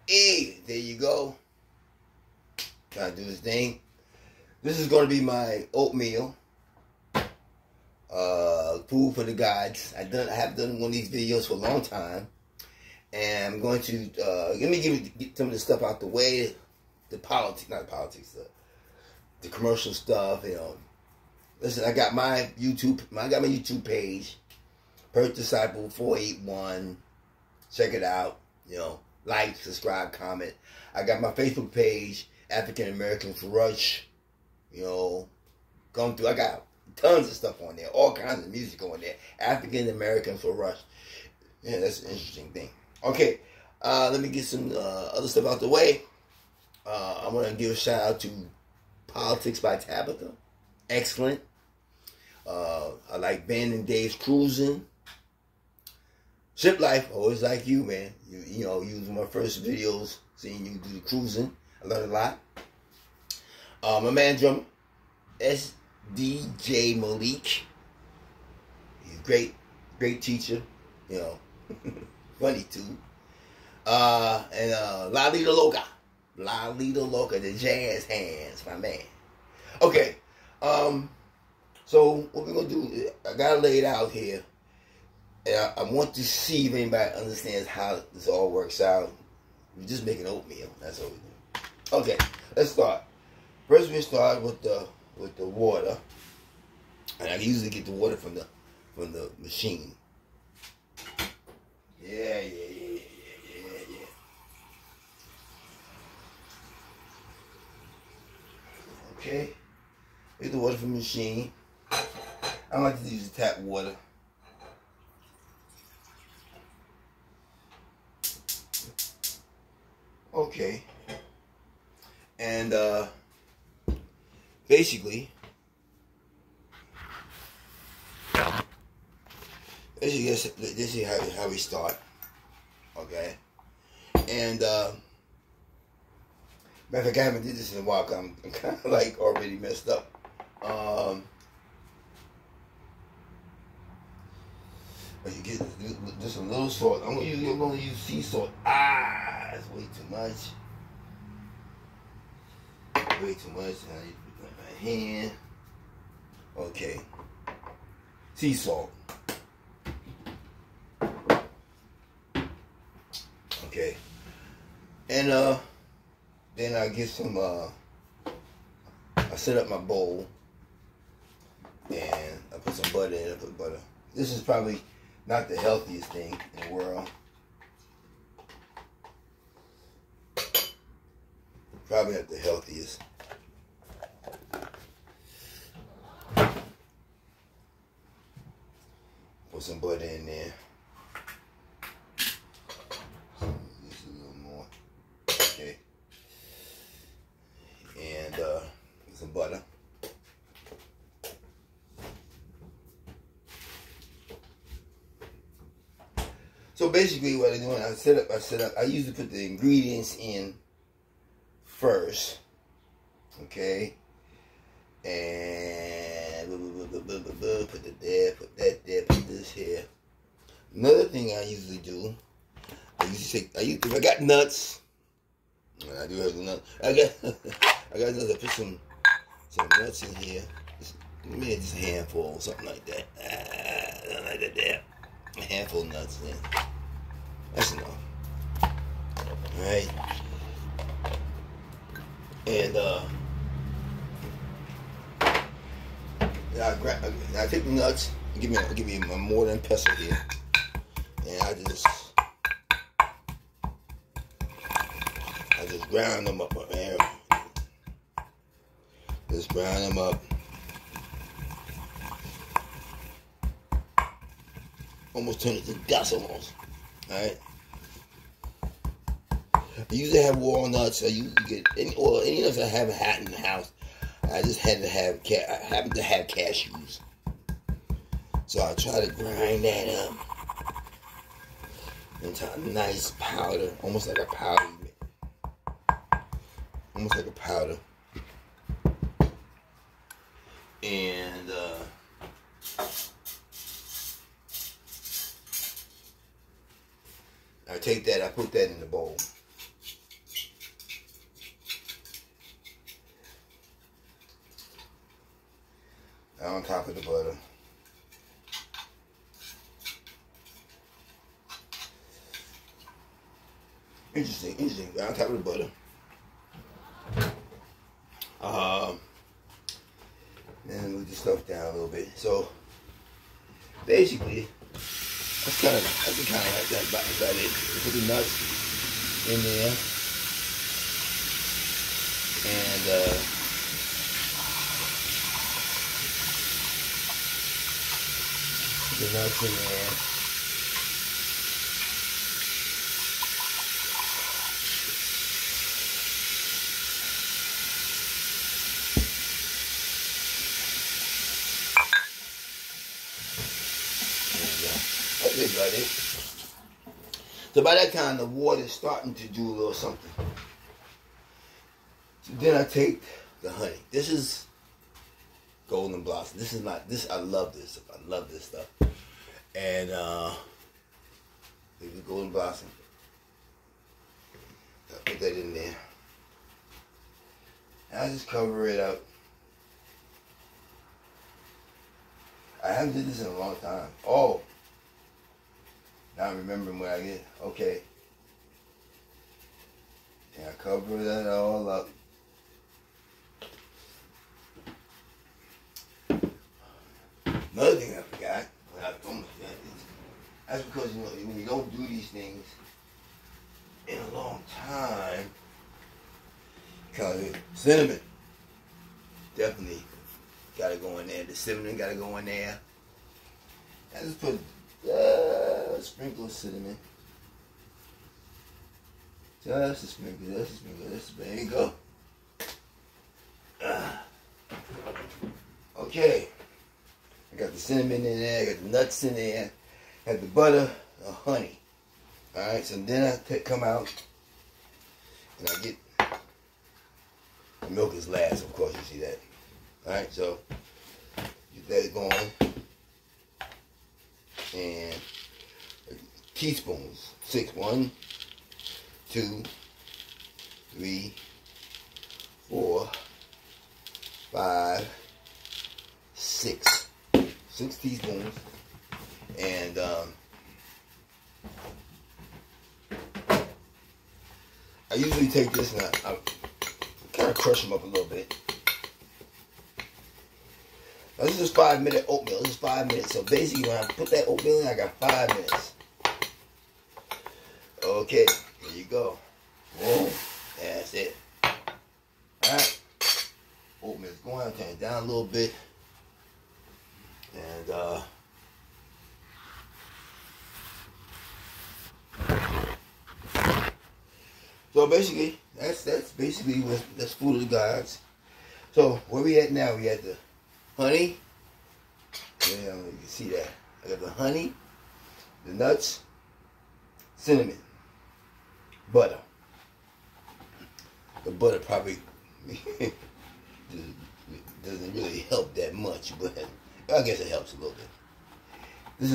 Hey, there you go. Trying to do this thing. This is going to be my oatmeal. Food for the gods. I haven't done one of these videos for a long time. And I'm going to, let me get some of the stuff out the way. The politics, not politics, the commercial stuff, you know. Listen, I got my YouTube page, Perth Disciple 481. Check it out, you know. Like, subscribe, comment. I got my Facebook page, African Americans Rush. You know, come through. I got tons of stuff on there, all kinds of music on there. African Americans for Rush. Yeah, that's an interesting thing. Okay, let me get some other stuff out the way. I want to give a shout out to Politics by Tabitha. Excellent. I like Ben and Dave's Cruising. Ship Life, always like you, man. You know, you was my first videos, seeing you do the cruising. I learned a lot. My man drummer, SDJ Malik. He's great teacher. You know, funny too. And Lalita Loca, the jazz hands, my man. Okay, so what we're gonna do? I got it laid out here. And I want to see if anybody understands how this all works out. We're just making oatmeal. That's all we do. Okay, let's start. First, we start with the water, and I usually get the water from the machine. Yeah. Okay, get the water from the machine. I like to use the tap water. Okay, and basically this is how we start. Okay, and matter of fact, I haven't did this in a while. I'm kind of like already messed up. But you get just a little salt. I'm gonna use sea salt. That's way too much. Way too much. I need to put it in my hand. Okay. Sea salt. Okay. And then I get some. I set up my bowl, and I put some butter in it. I put butter. This is probably not the healthiest thing in the world. Probably not the healthiest. Put some butter in there. Just a little more. Okay. And some butter. So basically what I do, I set up, I usually put the ingredients in first, okay, and put it there, put that there, put this here. Another thing I usually do, if I got nuts, and I do have the nuts, I got nuts, I put some nuts in here, maybe just a handful, something like that, something like that there. A handful of nuts in. That's enough. Alright. And I take the nuts and give me my mortar and pestle here. And I just ground them up, man. Just ground them up. Almost turn it to dust almost. Alright. I usually have walnuts. I usually get any nuts I haven't had in the house. I just happen to have cashews. So I try to grind that up into a nice powder. Almost like a powder. Almost like a powder. And I take that, I put that in the bowl. on top of the butter. Interesting. Right on top of the butter. Then move the stuff down a little bit. So basically, that's kind of like that. About it. Put the nuts in there, and put the nuts in there. That's about it. So by that time, the water's starting to do a little something. So then I take the honey. This is golden blossom. This is not this. I love this. I love this stuff. And the golden blossom. I put that in there. And I just cover it up. I haven't did this in a long time. Oh. Now I'm remembering what I did. Okay. And I cover that all up. Another thing I forgot, but I almost forgot this. That's because when you don't do these things in a long time, because cinnamon definitely gotta go in there. The cinnamon gotta go in there. I just put a sprinkle of cinnamon. Just a sprinkle. There you go. Okay. I got the cinnamon in there. I got the nuts in there. I got the butter, the honey. Alright, so then I come out and I get the milk is last, of course, you see that. Alright, so get that going. And teaspoons. 6. 1, 2, 3, 4, 5, 6. 6 teaspoons. And I usually take this and I kind of crush them up a little bit. Now this is 5-minute oatmeal. This is 5 minutes. So basically when I put that oatmeal in, I got 5 minutes. Okay, here you go. Whoa, that's it. Alright. Oatmeal's going. I'll turn it down a little bit. And so basically, that's basically that's food of the gods. So where we at now? We at the honey. Yeah, you can see that. I got the honey, the nuts, cinnamon, butter. The butter probably doesn't really help that much, but I guess it helps a little bit. This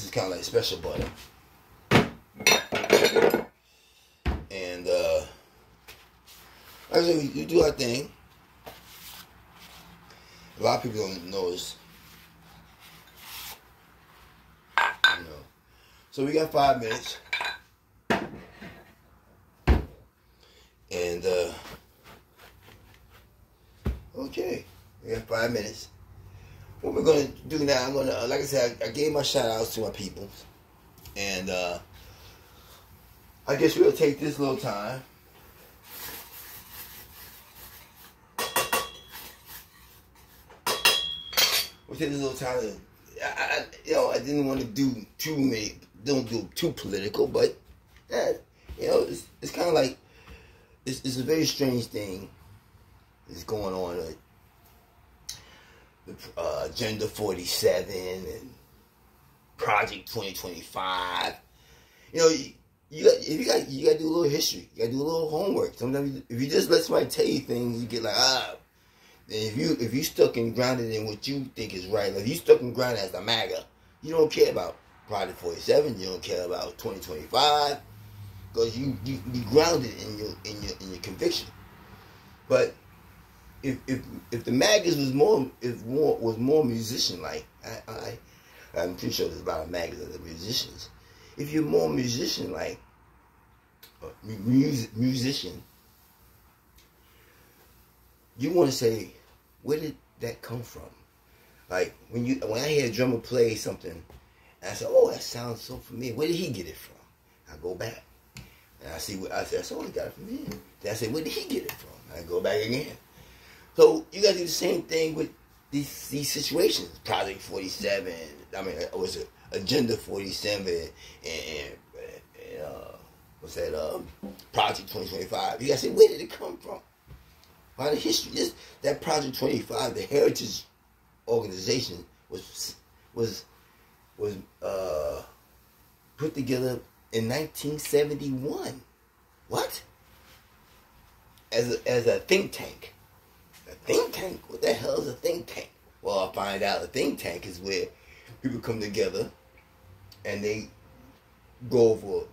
is kind of like special butter. And like I said, we do our thing. A lot of people don't know this. You know. So we got 5 minutes. And okay. We got 5 minutes. What we're gonna do now, I'm gonna like I said, I gave my shout outs to my people. And I guess we'll take this little time. We'll take this little time to, I didn't want to do too many, don't do too political, but, it's kind of like, it's a very strange thing that's going on with the Agenda 47 and Project 2025. You got to do a little history. You got to do a little homework. Sometimes if you just let somebody tell you things, you get like, if you stuck and grounded in what you think is right, like if you stuck and grounded as the MAGA, you don't care about Project 47. You don't care about 2025 because you be grounded in your conviction. But if the Maggers was more musician like, I'm pretty sure there's a lot of Maggers that are musicians. If you're more musician like, musician, you want to say, where did that come from? Like when I hear a drummer play something, and I say, oh, that sounds so familiar. Where did he get it from? I go back and I see what I said. So he got it from him. Then I say, where did he get it from? I go back again. So you got to do the same thing with these situations. Project 47. I mean, it was Agenda 47 and what's that? Project 2025. You got to say, where did it come from? Find the history. That Project 25, the Heritage Organization, was put together in 1971. What? As a think tank. A think tank? What the hell is a think tank? Well, I find out a think tank is where people come together and they go over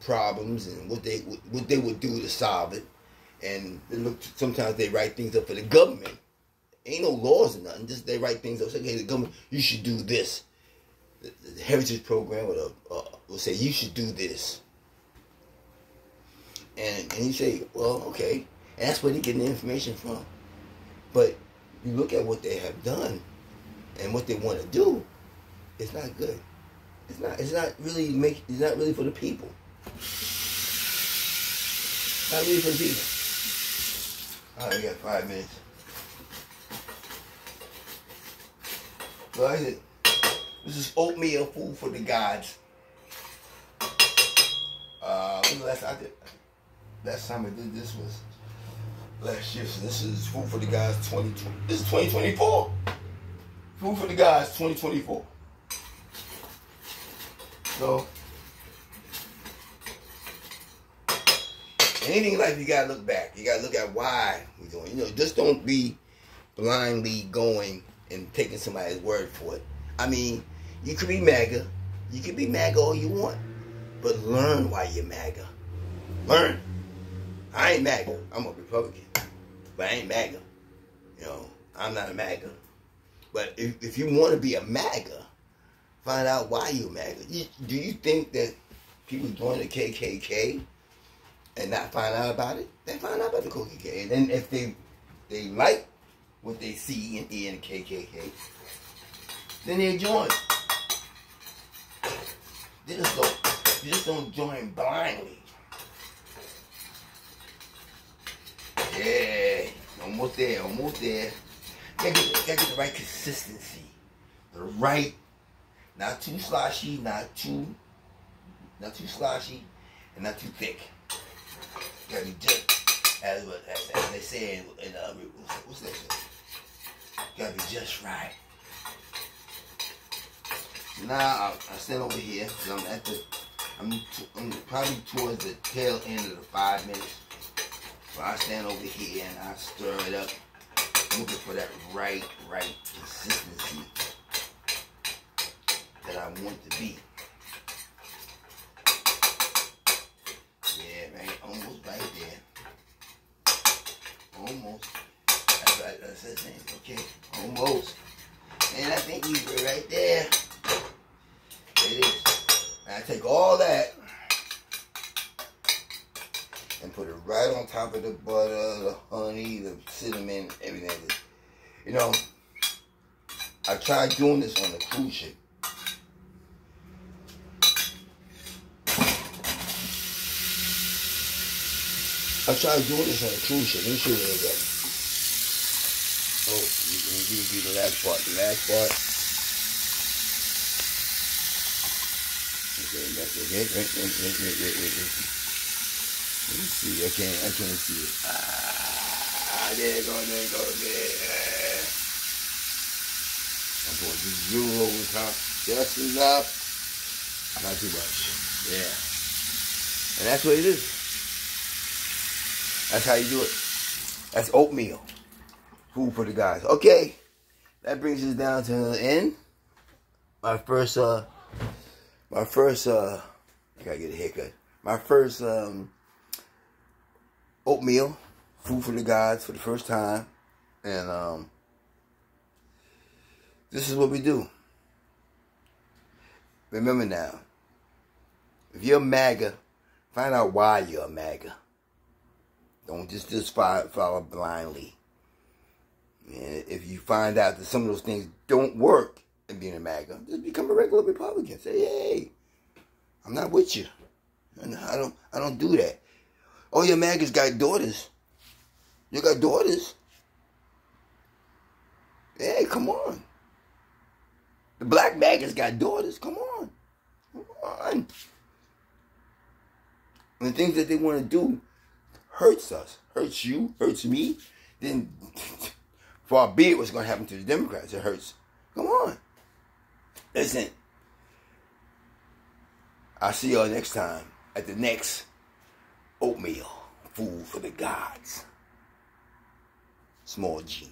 problems and what they would do to solve it. And sometimes they write things up for the government. Ain't no laws or nothing. Just they write things up. Say, okay, the government, you should do this. The Heritage Program will say, you should do this. And you say, well, okay. And that's where they get the information from. But you look at what they have done and what they want to do, it's not good. It's not really for the people. Not really for the people. All right, we got 5 minutes. So I said, this is oatmeal, food for the gods. When the last time I did this was last year. So this is food for the gods 2020. This is 2024. Food for the gods 2024. So anything in life, you gotta look back. You gotta look at why we're doing. Just don't be blindly going and taking somebody's word for it. I mean, you could be MAGA. You can be MAGA all you want. But learn why you're MAGA. Learn. I ain't MAGA. I'm a Republican. But I ain't MAGA. I'm not a MAGA. But if you want to be a MAGA, find out why you're MAGA. Do you think that people join the KKK and not find out about it? They find out about the KKK. And then if they like what they see and hear in the KKK, then they join. You just don't join blindly. Yeah, almost there. You gotta get the right consistency. The right, not too sloshy, not too sloshy, and not too thick. You gotta be just, as they say in what's that say? You gotta be just right. Now I stand over here. I'm probably towards the tail end of the 5 minutes. So I stand over here and I stir it up, looking for that right consistency that I want to be. Yeah, man, almost right there. Almost. That's right. That's the thing. Okay, almost. And I think we're right there. There it is. And I take all that and put it right on top of the butter, the honey, the cinnamon, everything. I tried doing this on a cruise ship. Let me show you that. Oh, you can do the last part. Okay, that's okay. Wait. Let me see. I can't see it. There it goes. Yeah. I'm going to zero over top. Just enough. Not too much. Yeah. And that's what it is. That's how you do it. That's oatmeal. Food for the guys. Okay. That brings us down to the end. My first I gotta get a haircut. My first oatmeal, food for the gods for the first time. And this is what we do. Remember now, if you're a MAGA, find out why you're a MAGA. Don't just follow blindly. And if you find out that some of those things don't work in being a MAGA, just become a regular Republican. Say, hey, I'm not with you. And I don't do that. Oh, your MAGA's got daughters. You got daughters. Hey, come on. The black MAGA's got daughters. Come on. Come on. And the things that they want to do hurts us. Hurts you. Hurts me. Then far be it what's going to happen to the Democrats. It hurts. Come on. Listen. I'll see y'all next time at the next oatmeal. Food for the gods. Small G.